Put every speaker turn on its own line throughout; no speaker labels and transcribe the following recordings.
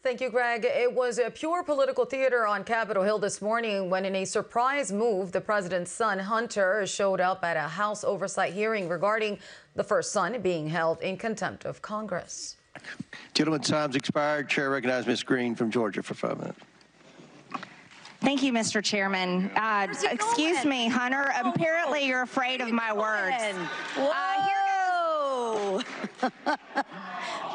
Thank you, Greg. It was a pure political theater on Capitol Hill this morning when, in a surprise move, the president's son, Hunter, showed up at a House Oversight hearing regarding the first son being held in contempt of Congress.
Gentlemen, time's expired. Chair recognizes Ms. Green from Georgia for 5 minutes.
Thank you, Mr. Chairman. Excuse me, Hunter. Apparently you're afraid of my words.
Whoa!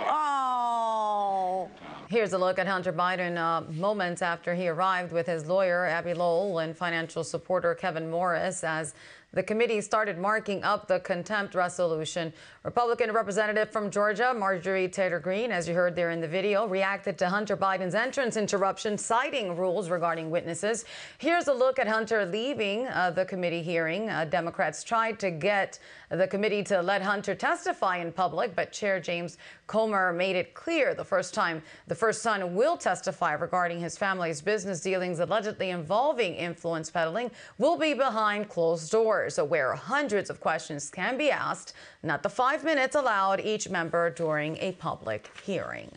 Oh! Here's a look at Hunter Biden moments after he arrived with his lawyer, Abby Lowell, and financial supporter Kevin Morris as the committee started marking up the contempt resolution. Republican representative from Georgia, Marjorie Taylor Greene, as you heard there in the video, reacted to Hunter Biden's entrance interruption, citing rules regarding witnesses. Here's a look at Hunter leaving the committee hearing. Democrats tried to get the committee to let Hunter testify in public, but Chair James Comer made it clear the first son will testify regarding his family's business dealings allegedly involving influence peddling will be behind closed doors, where hundreds of questions can be asked, not the 5 minutes allowed each member during a public hearing.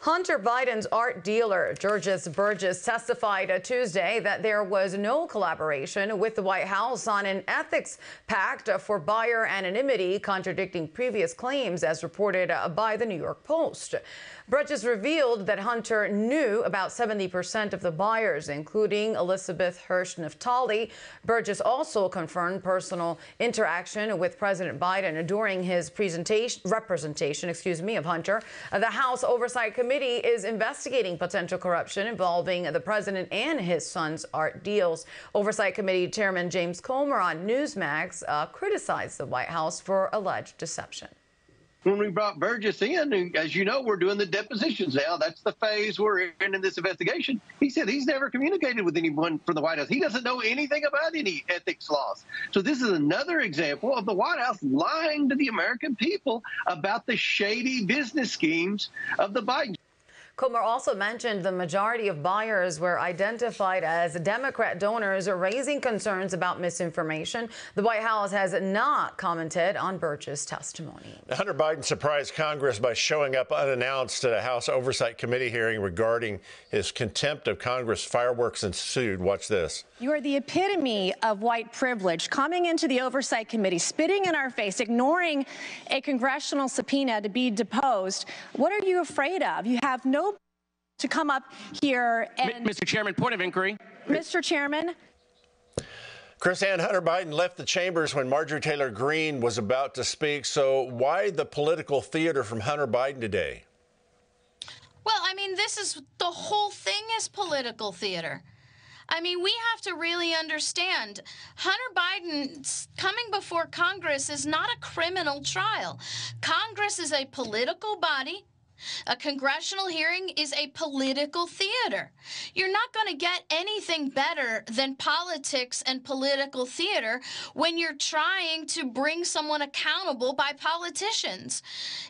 Hunter Biden's art dealer, Georges Burgess, testified Tuesday that there was no collaboration with the White House on an ethics pact for buyer anonymity, contradicting previous claims as reported by the New York Post. Burgess revealed that Hunter knew about 70% of the buyers, including Elizabeth Hirsch Naftali. Burgess also confirmed personal interaction with President Biden during his representation of Hunter. The House Oversight Committee is investigating potential corruption involving the president and his son's art deals. Oversight Committee Chairman James Comer on Newsmax criticized the White House for alleged deception.
When we brought Burgess in, as you know, we're doing the depositions now. That's the phase we're in this investigation. He said he's never communicated with anyone from the White House. He doesn't know anything about any ethics laws. So this is another example of the White House lying to the American people about the shady business schemes of the Biden.
Comer also mentioned the majority of buyers were identified as Democrat donors, raising concerns about misinformation. The White House has not commented on Burgess' testimony.
Hunter Biden surprised Congress by showing up unannounced at a House Oversight Committee hearing regarding his contempt of Congress. Fireworks ensued. Watch this.
You are the epitome of white privilege, coming into the Oversight Committee, spitting in our face, ignoring a congressional subpoena to be deposed. What are you afraid of? You have no to come up here and...
Mr. Chairman, point of inquiry.
Mr. Chairman.
Chris Ann, Hunter Biden left the chambers when Marjorie Taylor Greene was about to speak. So why the political theater from Hunter Biden today?
Well, I mean, the whole thing is political theater. I mean, we have to really understand Hunter Biden coming before Congress is not a criminal trial. Congress is a political body. A congressional hearing is a political theater. You're not going to get anything better than politics and political theater when you're trying to bring someone accountable by politicians.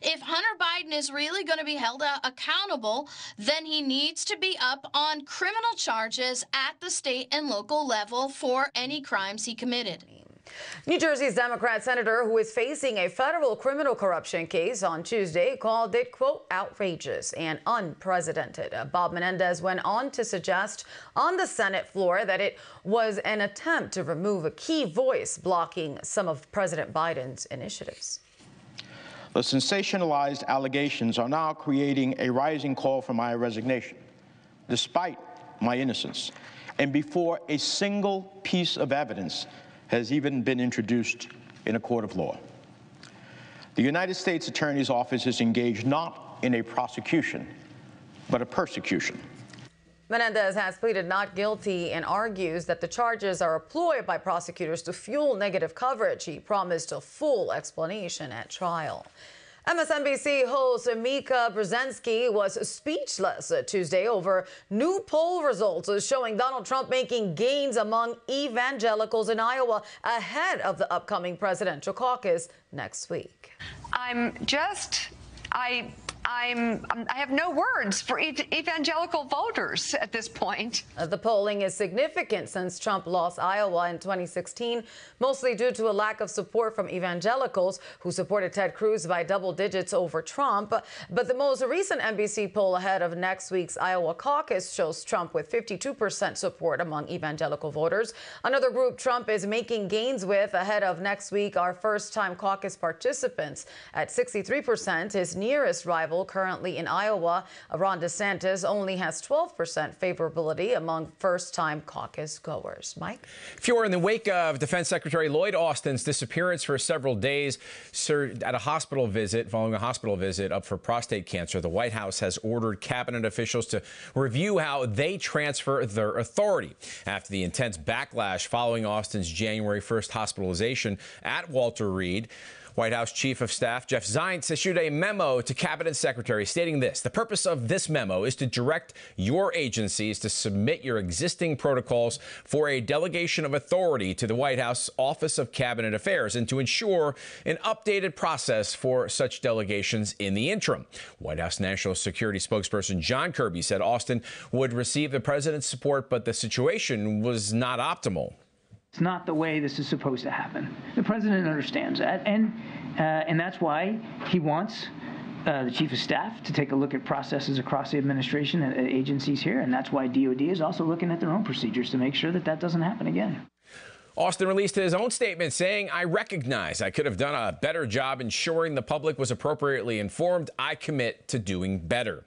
If Hunter Biden is really going to be held accountable, then he needs to be up on criminal charges at the state and local level for any crimes he committed.
New Jersey's Democrat senator, who is facing a federal criminal corruption case on Tuesday, called it, quote, outrageous and unprecedented. Bob Menendez went on to suggest on the Senate floor that it was an attempt to remove a key voice blocking some of President Biden's initiatives.
The sensationalized allegations are now creating a rising call for my resignation, despite my innocence, and before a single piece of evidence has even been introduced in a court of law. The United States Attorney's Office is engaged not in a prosecution, but a persecution.
Menendez has pleaded not guilty and argues that the charges are a ploy by prosecutors to fuel negative coverage. He promised a full explanation at trial. MSNBC host Mika Brzezinski was speechless Tuesday over new poll results showing Donald Trump making gains among evangelicals in Iowa ahead of the upcoming presidential caucus next week.
I
I have no words for evangelical voters at this point.
The polling is significant since Trump lost Iowa in 2016, mostly due to a lack of support from evangelicals who supported Ted Cruz by double digits over Trump. But the most recent NBC poll ahead of next week's Iowa caucus shows Trump with 52% support among evangelical voters. Another group Trump is making gains with ahead of next week are first-time caucus participants. At 63%, his nearest rival currently in Iowa, Ron DeSantis, only has 12% favorability among first-time caucus goers. Mike?
If you're in the wake of Defense Secretary Lloyd Austin's disappearance for several days at a hospital visit, following a hospital visit up for prostate cancer, the White House has ordered cabinet officials to review how they transfer their authority after the intense backlash following Austin's January 1st hospitalization at Walter Reed. White House Chief of Staff Jeff Zients issued a memo to Cabinet Secretary stating this. The purpose of this memo is to direct your agencies to submit your existing protocols for a delegation of authority to the White House Office of Cabinet Affairs and to ensure an updated process for such delegations in the interim. White House National Security spokesperson John Kirby said Austin would receive the president's support, but the situation was not optimal.
It's not the way this is supposed to happen. The president understands that, and that's why he wants the chief of staff to take a look at processes across the administration and agencies here, and that's why DOD is also looking at their own procedures to make sure that that doesn't happen again.
Austin released his own statement saying, "I recognize I could have done a better job ensuring the public was appropriately informed. I commit to doing better."